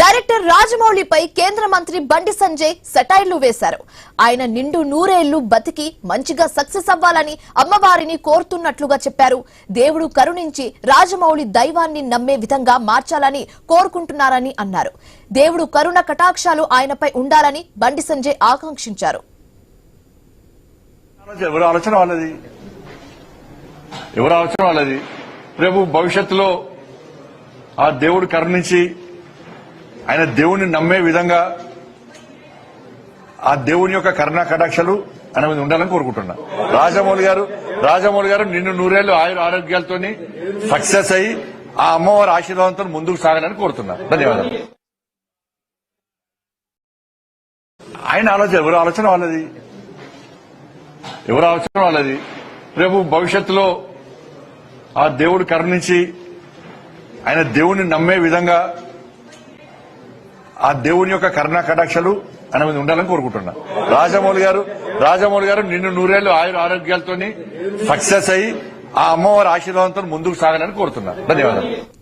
Director రాజమౌళిపై కేంద్ర మంత్రి బండి సంజయ్ సెటైర్లు వేశారు. ఆయన నిండు నూరేళ్లు బతికి మంచిగా సక్సెస్ అవ్వాలని అమ్మవారిని కోరుతున్నట్లుగా చెప్పారు. దేవుడు కరుణించి రాజమౌళి దైవాన్ని నమ్మే విధంగా మార్చాలని కోరుకుంటున్నారని అన్నారు. దేవుడు కరుణ కటాక్షాలు ఆయనపై ఉండాలని బండి సంజయ్ ఆకాంక్షించారు. ఎవరు ఆలోచన వాళ్ళది. రేపు భవిష్యత్తులో ఆ దేవుడు కరుణించి ఆయన దేవుణ్ణి నమ్మే విధంగా ఆ దేవుని యొక్క కరుణా కటాక్షలు ఆయన మీద ఉండాలని కోరుకుంటున్నా. రాజమౌళి గారు నిన్ను నూరేళ్లు ఆరోగ్యాలతో సక్సెస్ అయ్యి ఆ అమ్మవారి ఆశీర్వాదంతో ముందుకు సాగాలని కోరుతున్నా. ధన్యవాదాలు. ఆయన ఎవరు ఆలోచన వాళ్ళది. రేపు భవిష్యత్తులో ఆ దేవుడు కరుణించి ఆయన దేవుణ్ణి నమ్మే విధంగా ఆ దేవుని యొక్క కరుణా కటాక్షలు ఆయన మీద ఉండాలని కోరుకుంటున్నా. రాజమౌళి గారు నిన్ను నూరేళ్లు ఆరోగ్యాలతో సక్సెస్ అయ్యి ఆ అమ్మవారి ఆశీర్వాదంతో ముందుకు సాగాలని కోరుతున్నా. ధన్యవాదాలు.